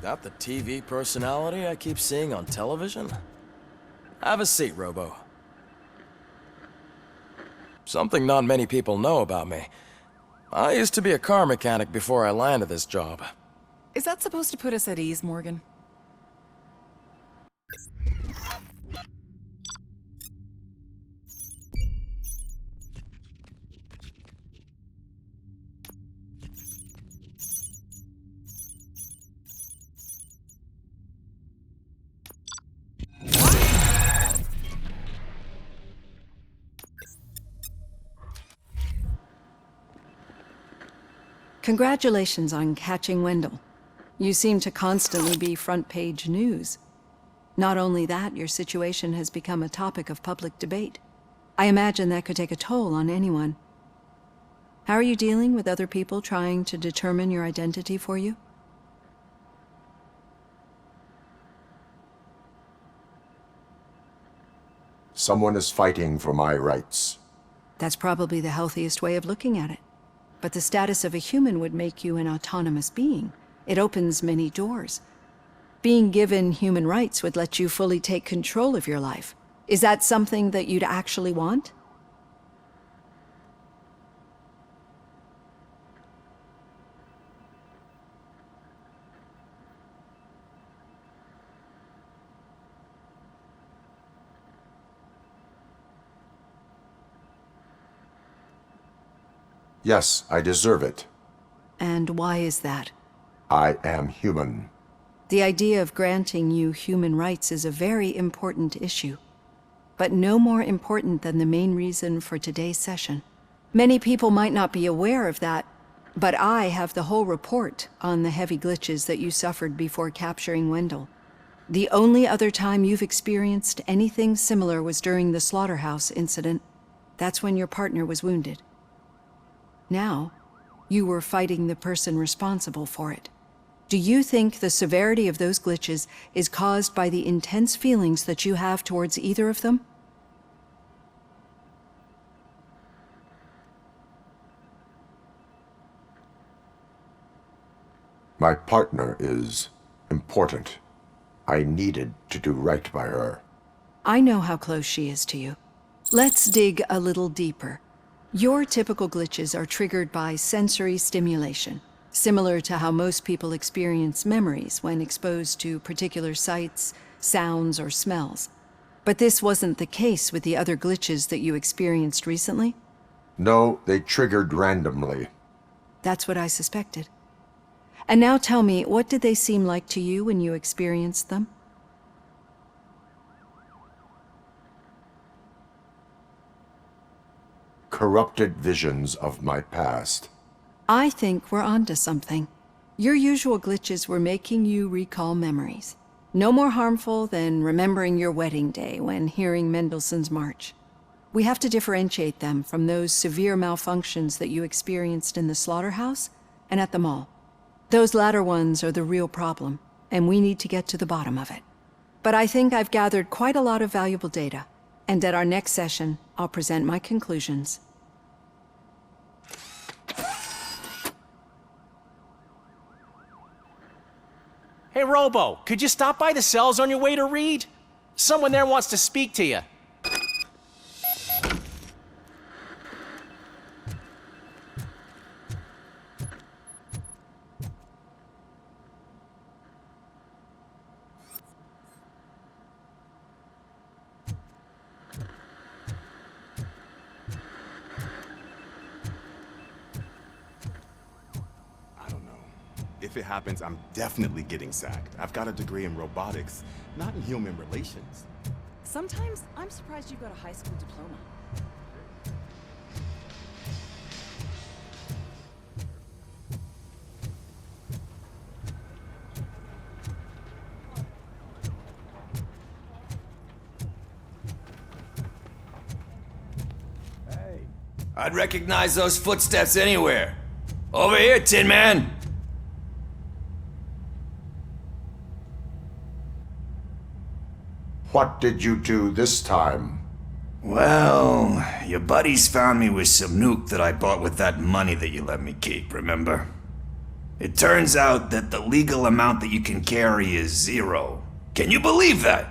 That the TV personality I keep seeing on television? Have a seat, Robo. Something not many people know about me. I used to be a car mechanic before I landed this job. Is that supposed to put us at ease, Morgan? Congratulations on catching Wendell. You seem to constantly be front-page news. Not only that, your situation has become a topic of public debate. I imagine that could take a toll on anyone. How are you dealing with other people trying to determine your identity for you? Someone is fighting for my rights. That's probably the healthiest way of looking at it. But the status of a human would make you an autonomous being. It opens many doors. Being given human rights would let you fully take control of your life. Is that something that you'd actually want? Yes, I deserve it. And why is that? I am human. The idea of granting you human rights is a very important issue, but no more important than the main reason for today's session. Many people might not be aware of that, but I have the whole report on the heavy glitches that you suffered before capturing Wendell. The only other time you've experienced anything similar was during the slaughterhouse incident. That's when your partner was wounded. Now, you were fighting the person responsible for it. Do you think the severity of those glitches is caused by the intense feelings that you have towards either of them? My partner is important. I needed to do right by her. I know how close she is to you. Let's dig a little deeper. Your typical glitches are triggered by sensory stimulation, similar to how most people experience memories when exposed to particular sights, sounds, or smells. But this wasn't the case with the other glitches that you experienced recently? No, they triggered randomly. That's what I suspected. And now tell me, what did they seem like to you when you experienced them? Corrupted visions of my past. I think we're onto something. Your usual glitches were making you recall memories. No more harmful than remembering your wedding day when hearing Mendelssohn's March. We have to differentiate them from those severe malfunctions that you experienced in the slaughterhouse and at the mall. Those latter ones are the real problem, and we need to get to the bottom of it. But I think I've gathered quite a lot of valuable data, and at our next session, I'll present my conclusions. Hey, Robo, could you stop by the cells on your way to Reed? Someone there wants to speak to you. If it happens, I'm definitely getting sacked. I've got a degree in robotics, not in human relations. Sometimes I'm surprised you got a high school diploma. I'd recognize those footsteps anywhere. Over here, Tin Man! What did you do this time? Well, your buddies found me with some nuke that I bought with that money that you let me keep, remember? It turns out that the legal amount that you can carry is 0. Can you believe that?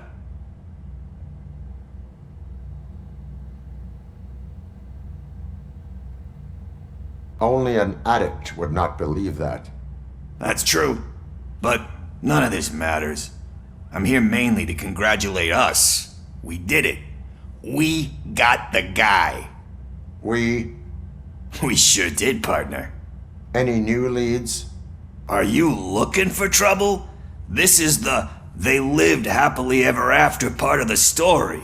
Only an addict would not believe that. That's true. But none of this matters. I'm here mainly to congratulate us. We did it. We got the guy. We... We sure did, partner. Any new leads? Are you looking for trouble? This is the they lived happily ever after part of the story.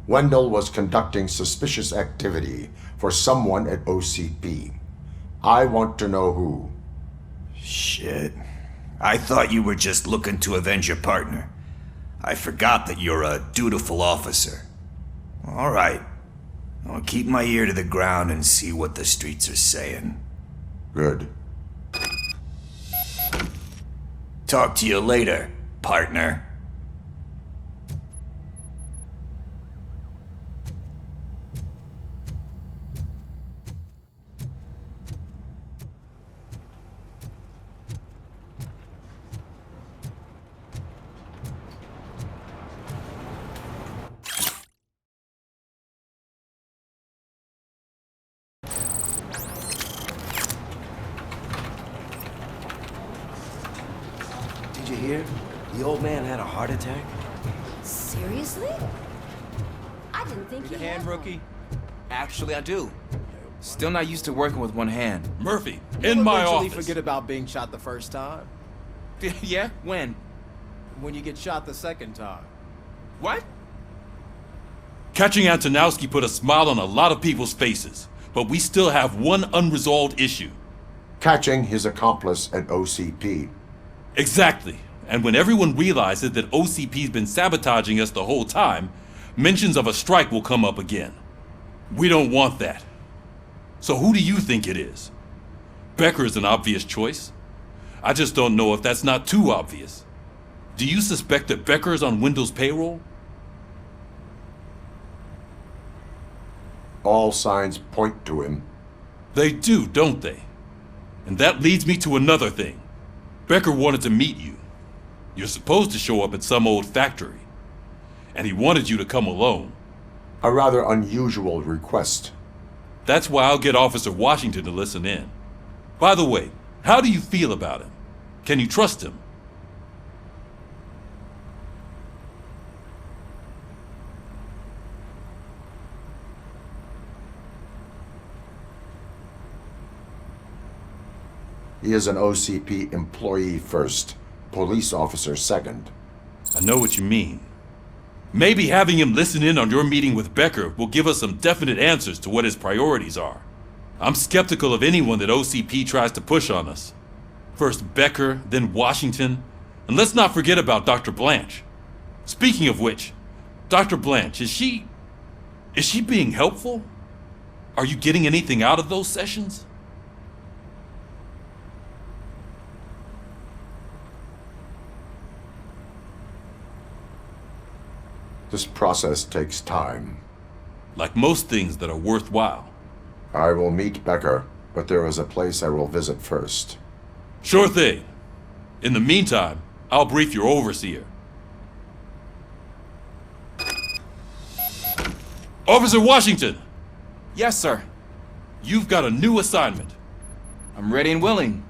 Wendell was conducting suspicious activity for someone at OCP. I want to know who. Shit. I thought you were just looking to avenge your partner. I forgot that you're a dutiful officer. All right. I'll keep my ear to the ground and see what the streets are saying. Good. Talk to you later, partner. Did you hear? The old man had a heart attack. Seriously? I didn't think he had one. Actually, I do. Still not used to working with one hand. Murphy, in my eventually office. forget about being shot the first time. Yeah? When? When you get shot the second time. What? Catching Antonowski put a smile on a lot of people's faces, but we still have one unresolved issue. Catching his accomplice at OCP. Exactly. And when everyone realizes that OCP's been sabotaging us the whole time, mentions of a strike will come up again. We don't want that. So who do you think it is? Becker is an obvious choice. I just don't know if that's not too obvious. Do you suspect that Becker is on Wendell's payroll? All signs point to him. They do, don't they? And that leads me to another thing. Becker wanted to meet you. You're supposed to show up at some old factory. And he wanted you to come alone. A rather unusual request. That's why I'll get Officer Washington to listen in. By the way, how do you feel about him? Can you trust him? He is an OCP employee first, police officer second. I know what you mean. Maybe having him listen in on your meeting with Becker will give us some definite answers to what his priorities are. I'm skeptical of anyone that OCP tries to push on us. First Becker, then Washington, and let's not forget about Dr. Blanche. Speaking of which, Dr. Blanche, is she being helpful? Are you getting anything out of those sessions? This process takes time. Like most things that are worthwhile. I will meet Becker, but there is a place I will visit first. Sure thing. In the meantime, I'll brief your overseer. Officer Washington! Yes, sir. You've got a new assignment. I'm ready and willing.